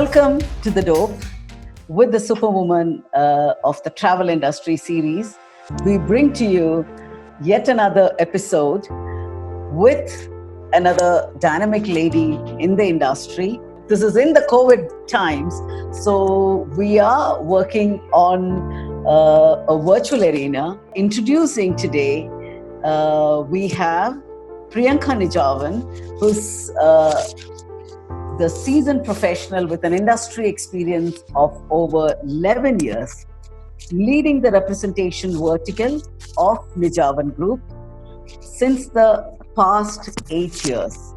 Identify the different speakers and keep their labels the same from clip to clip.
Speaker 1: Welcome to The Dope with the Superwoman of the Travel Industry series. We bring to you yet another episode with another dynamic lady in the industry. This is in the COVID times, so we are working on a virtual arena. Introducing today, we have Priyanka Nijavan, who's the seasoned professional with an industry experience of over 11 years, leading the representation vertical of Nijavan Group since the past 8 years.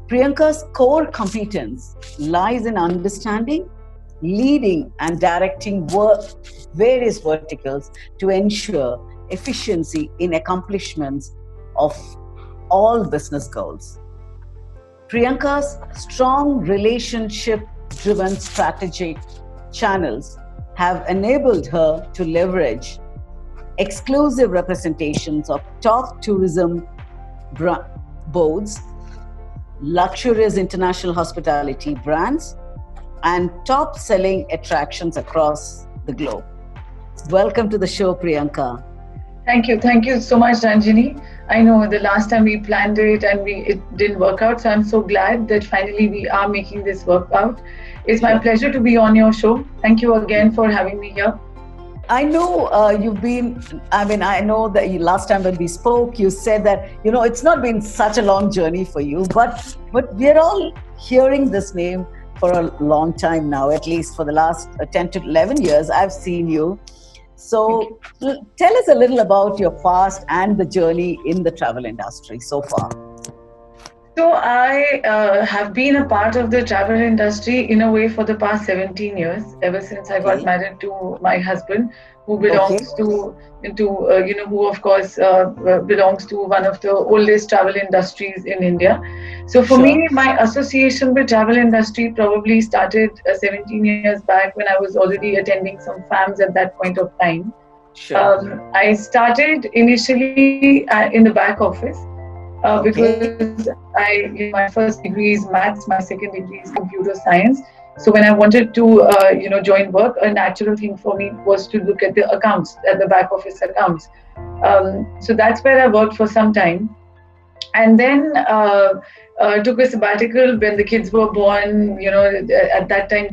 Speaker 1: Priyanka's core competence lies in understanding, leading and directing various verticals to ensure efficiency in accomplishments of all business goals. Priyanka's strong relationship-driven strategic channels have enabled her to leverage exclusive representations of top tourism boards, luxurious international hospitality brands, and top-selling attractions across the globe. Welcome to the show, Priyanka.
Speaker 2: Thank you. Thank you so much, Ranjini. I know the last time we planned it and it didn't work out. So I'm so glad that finally we are making this work out. It's my pleasure to be on your show. Thank you again for having me here.
Speaker 1: I know I know that last time when we spoke, you said that, it's not been such a long journey for you, but we're all hearing this name for a long time now, at least for the last 10 to 11 years, I've seen you. So tell us a little about your past and the journey in the travel industry so far.
Speaker 2: So I have been a part of the travel industry in a way for the past 17 years, ever since I got married to my husband, who belongs who of course belongs to one of the oldest travel industries in India. So for me, my association with travel industry probably started 17 years back when I was already attending some FAMs at that point of time. I started initially in the back office. Because my first degree is maths, my second degree is computer science. So when I wanted to, join work, a natural thing for me was to look at the accounts, at the back office accounts. So that's where I worked for some time. And then took a sabbatical when the kids were born. At that time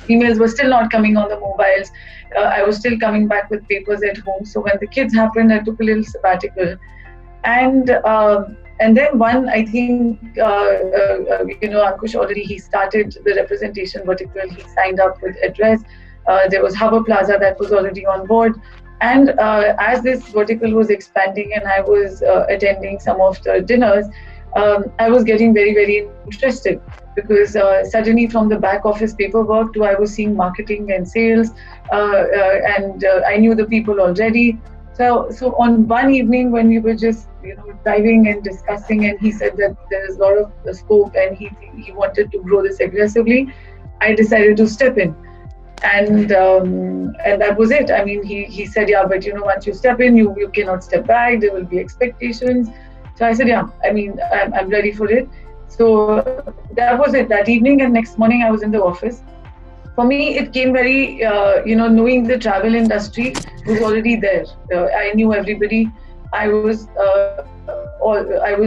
Speaker 2: emails were still not coming on the mobiles. I was still coming back with papers at home. So when the kids happened, I took a little sabbatical. And then I think, Ankush already, he started the representation vertical. He signed up with Address. There was Harbour Plaza that was already on board. And as this vertical was expanding and I was attending some of the dinners, I was getting very, very interested because suddenly from the back office paperwork to I was seeing marketing and sales and I knew the people already. So on one evening when we were just diving and discussing, and he said that there is a lot of scope and he wanted to grow this aggressively, I decided to step in. And that was it. I mean, he said, but once you step in, you cannot step back. There will be expectations. So I said, I'm ready for it. So that was it. That evening and next morning, I was in the office. For me, it came very, knowing the travel industry was already there. I knew everybody. I was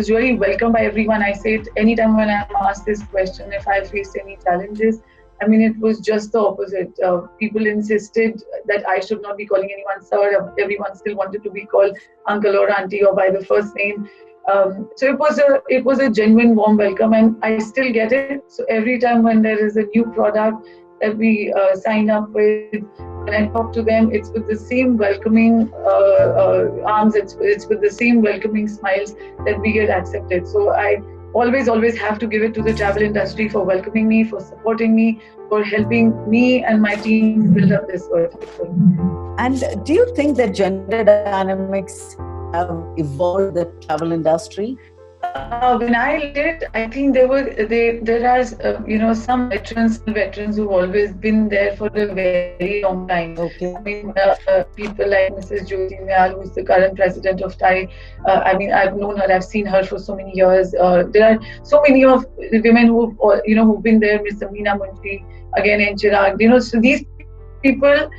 Speaker 2: really welcomed by everyone. I say it anytime when I'm asked this question, if I faced any challenges. I mean, it was just the opposite. People insisted that I should not be calling anyone sir. Everyone still wanted to be called uncle or auntie or by the first name. So it was a genuine warm welcome, and I still get it. So every time when there is a new product that we sign up with, when I talk to them, it's with the same welcoming arms. It's with the same welcoming smiles that we get accepted. So I always have to give it to the travel industry for welcoming me, for supporting me, for helping me and my team build up this vertical.
Speaker 1: And do you think that gender dynamics have evolved the travel industry?
Speaker 2: When I did, I think there are some veterans who've always been there for a very long time.
Speaker 1: Okay.
Speaker 2: I mean, people like Mrs. Jyoti Myal, who's the current president of TIE. I mean, I've known her, I've seen her for so many years. There are so many of the women who've been there. Miss Amina Munshi, again in Chirag. So these people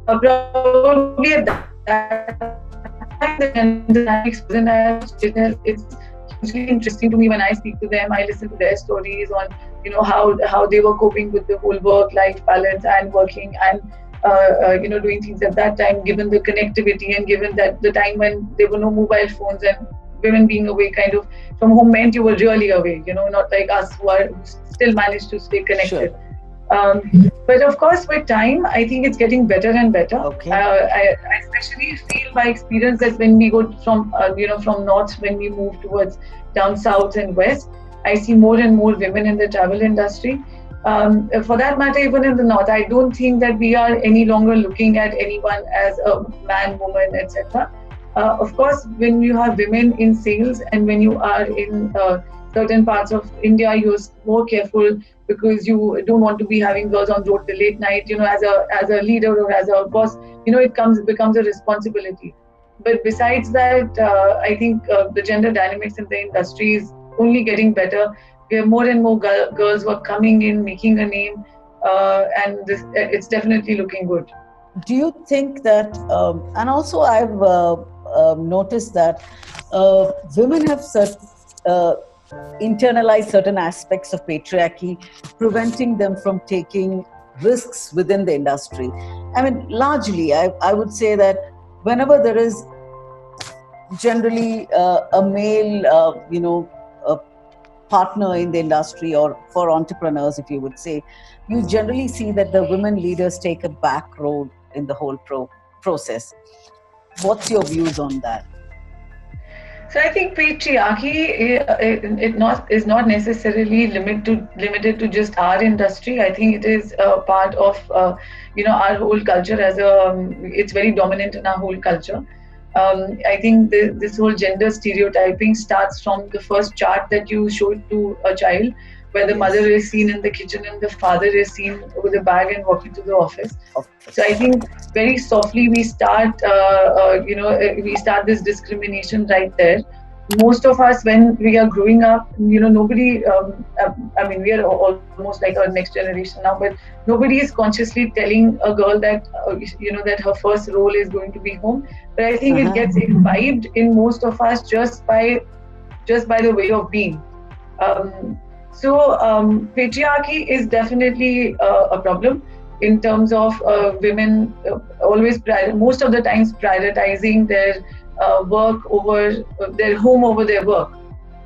Speaker 2: probably at that time the gender dynamics wasn't as it's hugely interesting to me when I speak to them. I listen to their stories on how they were coping with the whole work-life balance and working and doing things at that time, given the connectivity and given that the time when there were no mobile phones and women being away kind of from home meant you were really away. Not like us who still managed to stay connected.
Speaker 1: Sure.
Speaker 2: But of course, with time, I think it's getting better and better.
Speaker 1: Okay.
Speaker 2: I especially feel by experience that when we go from north, when we move towards down south and west, I see more and more women in the travel industry. For that matter, even in the north, I don't think that we are any longer looking at anyone as a man, woman, etc. Of course, when you have women in sales and when you are in certain parts of India, you're more careful because you don't want to be having girls on road till late night. As a leader or as a boss, it becomes a responsibility. But besides that, I think the gender dynamics in the industry is only getting better. We have more and more girls who are coming in, making a name, and it's definitely looking good.
Speaker 1: Do you think that, and also I've noticed that women have internalized certain aspects of patriarchy, preventing them from taking risks within the industry. I mean, largely, I would say that whenever there is generally a male, a partner in the industry, or for entrepreneurs, if you would say, you generally see that the women leaders take a back road in the whole process. What's your views on that?
Speaker 2: So I think patriarchy is not necessarily limited to just our industry. I think it is a part of our whole culture. It's very dominant in our whole culture. I think this whole gender stereotyping starts from the first chart that you show to a child, where the mother is seen in the kitchen and the father is seen with a bag and walking to the office. So I think very softly we start this discrimination right there. Most of us, when we are growing up, nobody, we are almost like our next generation now, but nobody is consciously telling a girl that, that her first role is going to be home. But I think it gets imbibed in most of us just by the way of being. So patriarchy is definitely a problem in terms of women most of the times prioritizing their work over their home over their work.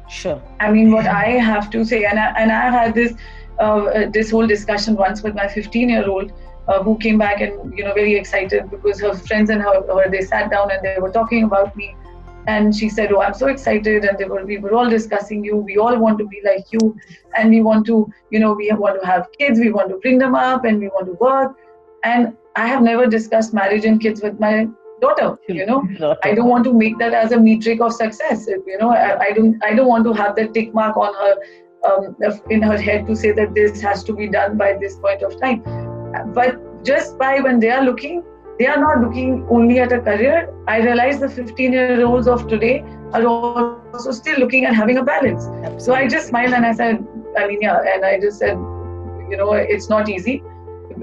Speaker 1: Sure.
Speaker 2: I mean, what I have to say, and I had this whole discussion once with my 15-year-old who came back and very excited because her friends and her they sat down and they were talking about me. And she said, "Oh, I'm so excited!" And we were all discussing you. We all want to be like you, and we want to, we want to have kids. We want to bring them up, and we want to work. And I have never discussed marriage and kids with my daughter. I don't want to make that as a metric of success. I don't want to have that tick mark on her in her head to say that this has to be done by this point of time. But just by when they are looking. They are not looking only at a career. I realize the 15-year-olds of today are also still looking at having a balance. Absolutely. So I just smiled and I said, and I just said, it's not easy.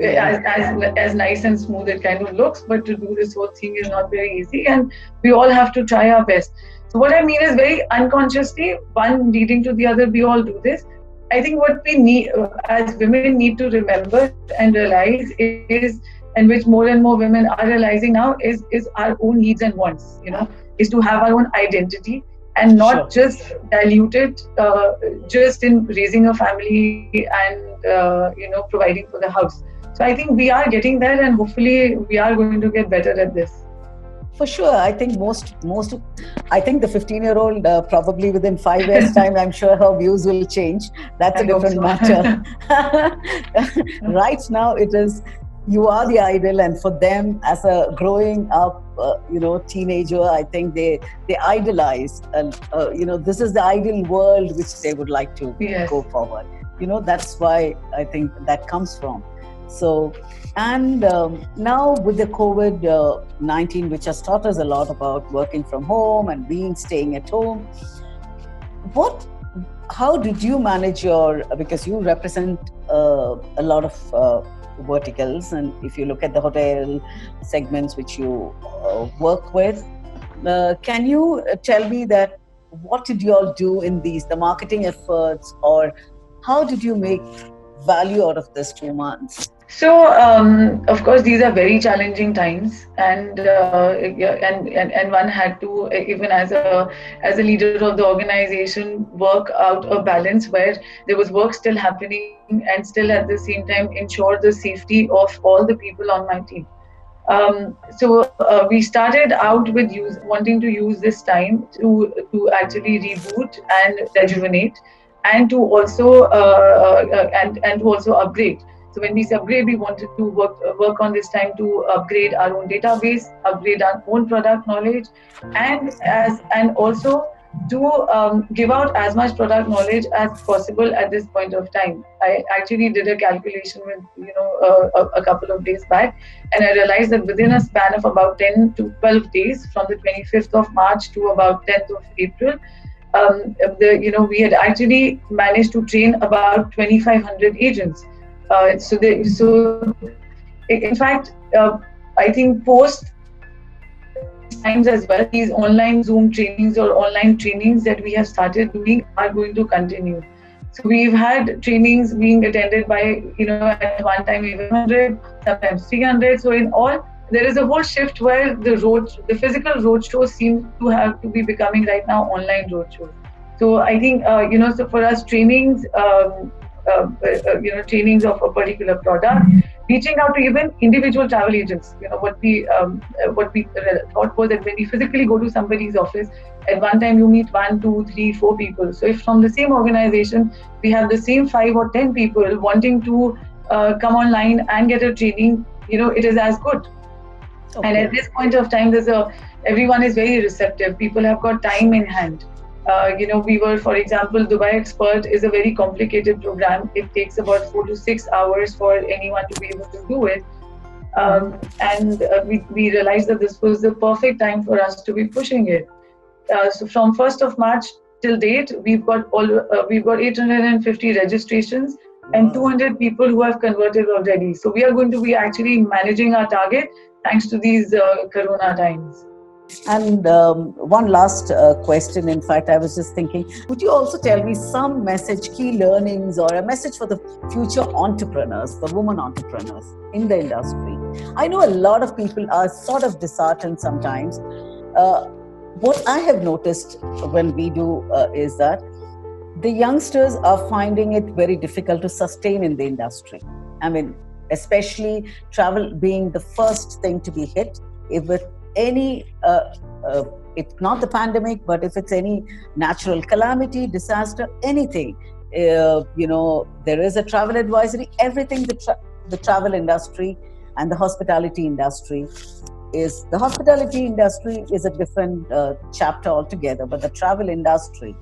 Speaker 2: As nice and smooth it kind of looks, but to do this whole thing is not very easy, and we all have to try our best. So what I mean is very unconsciously, one leading to the other, we all do this. I think what we need as women need to remember and realize is, and which more and more women are realizing now, is our own needs and wants, is to have our own identity and not just dilute it just in raising a family and, providing for the house. So I think we are getting there, and hopefully we are going to get better at this.
Speaker 1: For sure. I think I think the 15-year-old, probably within 5 years' time, I'm sure her views will change. That's a different matter. Right now, it is, you are the idol, and for them, as a growing up teenager, I think they idolize, and this is the ideal world which they would like to
Speaker 2: Yes.
Speaker 1: go forward. That's why I think that comes from. So, and now with the COVID-19, which has taught us a lot about working from home and staying at home, how did you manage because you represent a lot of verticals, and if you look at the hotel segments which you work with, can you tell me that what did you all do in the marketing efforts, or how did you make value out of this 2 months?
Speaker 2: So, of course, these are very challenging times, and one had to, even as a leader of the organization, work out a balance where there was work still happening and still at the same time ensure the safety of all the people on my team. So we started out with wanting to use this time to actually reboot and rejuvenate, and to also and to also upgrade. So when we say upgrade, we wanted to work on this time to upgrade our own database, upgrade our own product knowledge, and also to give out as much product knowledge as possible at this point of time. I actually did a calculation with a couple of days back, and I realized that within a span of about 10 to 12 days, from the 25th of March to about 10th of April, we had actually managed to train about 2,500 agents. In fact, I think post these times as well, these online Zoom trainings or online trainings that we have started doing are going to continue. So we've had trainings being attended by, at one time even 100, sometimes 300. So in all, there is a whole shift where the physical roadshows seem to have to be becoming right now online roadshows. So I think, so for us, trainings of a particular product, reaching out to even individual travel agents. What we thought was that when we physically go to somebody's office, at one time you meet 1, 2, 3, 4 people. So if from the same organization we have the same 5 or 10 people wanting to come online and get a training, it is as good. Okay. And at this point of time, everyone is very receptive. People have got time in hand. We were, for example, Dubai Expert is a very complicated program. It takes about 4 to 6 hours for anyone to be able to do it. We realized that this was the perfect time for us to be pushing it. So from 1st of March till date, we've got 850 registrations and 200 people who have converted already. So we are going to be actually managing our target thanks to these Corona times.
Speaker 1: And one last question. In fact, I was just thinking, would you also tell me some key learnings, or a message for the future entrepreneurs, the women entrepreneurs in the industry? I know a lot of people are sort of disheartened sometimes. What I have noticed when we do is that the youngsters are finding it very difficult to sustain in the industry. I mean, especially travel being the first thing to be hit. If with any, it's not the pandemic, but if it's any natural calamity, disaster, anything, there is a travel advisory. Everything the travel industry and the hospitality industry is. The hospitality industry is a different chapter altogether, but the travel industry,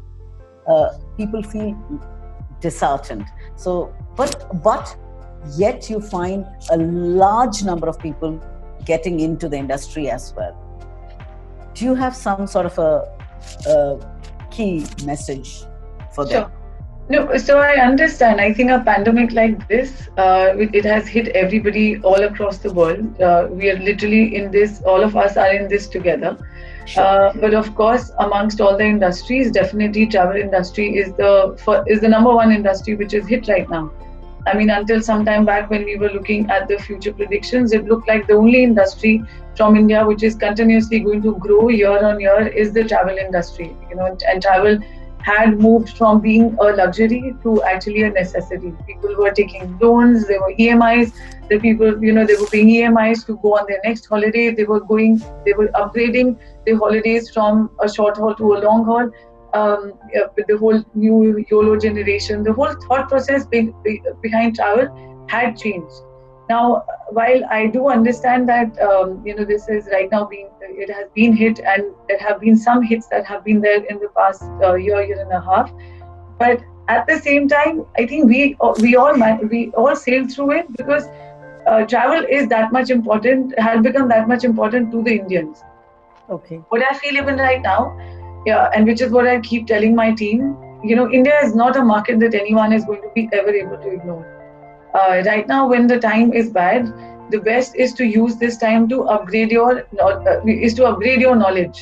Speaker 1: people feel disheartened. So, but yet you find a large number of people getting into the industry as well. Do you have some sort of a key message for them?
Speaker 2: Sure. No, so I understand. I think a pandemic like this, it has hit everybody all across the world. We are literally in this, all of us are in this together. Sure. But of course, amongst all the industries, definitely travel industry is the number one industry which is hit right now. I mean, until some time back when we were looking at the future predictions, it looked like the only industry from India which is continuously going to grow year on year is the travel industry. And travel had moved from being a luxury to actually a necessity. People were taking loans, there were EMIs, they were paying EMIs to go on their next holiday, they were upgrading their holidays from a short haul to a long haul. With the whole new YOLO generation, the whole thought process behind travel had changed. Now, while I do understand that this is right now it has been hit, and there have been some hits that have been there in the past year and a half. But at the same time, I think we all sail through it, because travel is that much important, has become that much important to the Indians.
Speaker 1: Okay.
Speaker 2: What I feel even right now, yeah, and which is what I keep telling my team, India is not a market that anyone is going to be ever able to ignore. Right now, when the time is bad, the best is to use this time to upgrade your knowledge.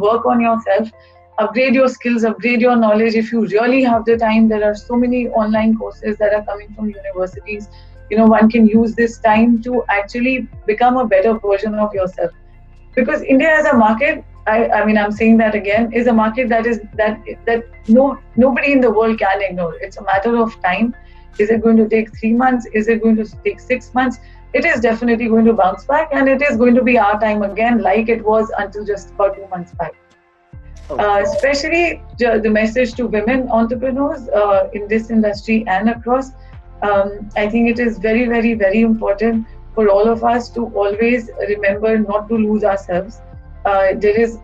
Speaker 2: Work on yourself, upgrade your skills, upgrade your knowledge. If you really have the time, there are so many online courses that are coming from universities. One can use this time to actually become a better version of yourself, because India as a market, I mean, I'm saying that again, is a market that nobody in the world can ignore. It's a matter of time. Is it going to take 3 months? Is it going to take 6 months? It is definitely going to bounce back, and it is going to be our time again, like it was until just about 2 months back. Especially the message to women entrepreneurs in this industry and across. I think it is very, very, very important for all of us to always remember not to lose ourselves. There is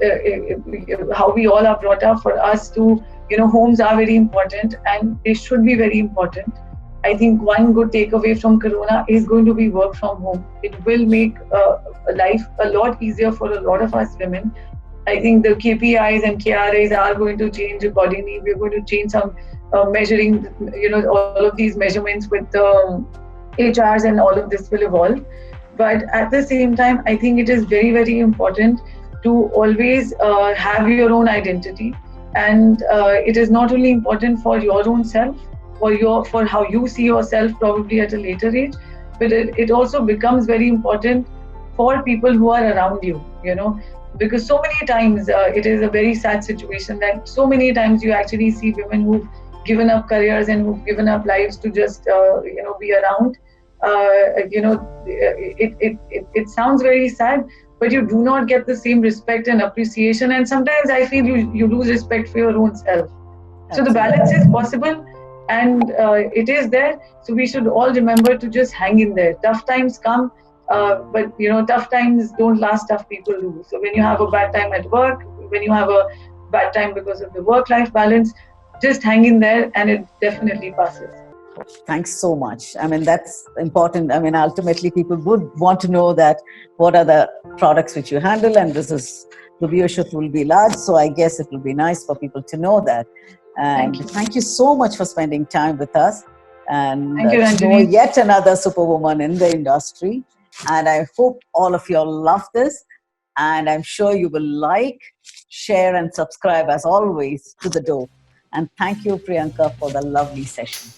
Speaker 2: how we all are brought up. For us to, homes are very important, and they should be very important. I think one good takeaway from Corona is going to be work from home. It will make life a lot easier for a lot of us women. I think the KPIs and KRAs are going to change accordingly. We're going to change some measuring, all of these measurements with the HRs, and all of this will evolve. But at the same time, I think it is very, very important to always have your own identity. And it is not only important for your own self, for how you see yourself probably at a later age, but it also becomes very important for people who are around you, because so many times it is a very sad situation that so many times you actually see women who've given up careers and who've given up lives to just be around. It sounds very sad, but you do not get the same respect and appreciation, and sometimes I feel you lose respect for your own self. So the balance is possible, and it is there. So we should all remember to just hang in there. Tough times come, but tough times don't last, tough people do. So when you have a bad time at work, when you have a bad time because of the work-life balance, just hang in there, and it definitely passes.
Speaker 1: Thanks so much. I mean, that's important. I mean, ultimately, people would want to know that what are the products which you handle, and the viewership will be large. So I guess it will be nice for people to know that. And thank you so much for spending time with us, and to know yet another superwoman in the industry. And I hope all of you all love this, and I'm sure you will like, share, and subscribe as always to The Dope. And thank you, Priyanka, for the lovely session.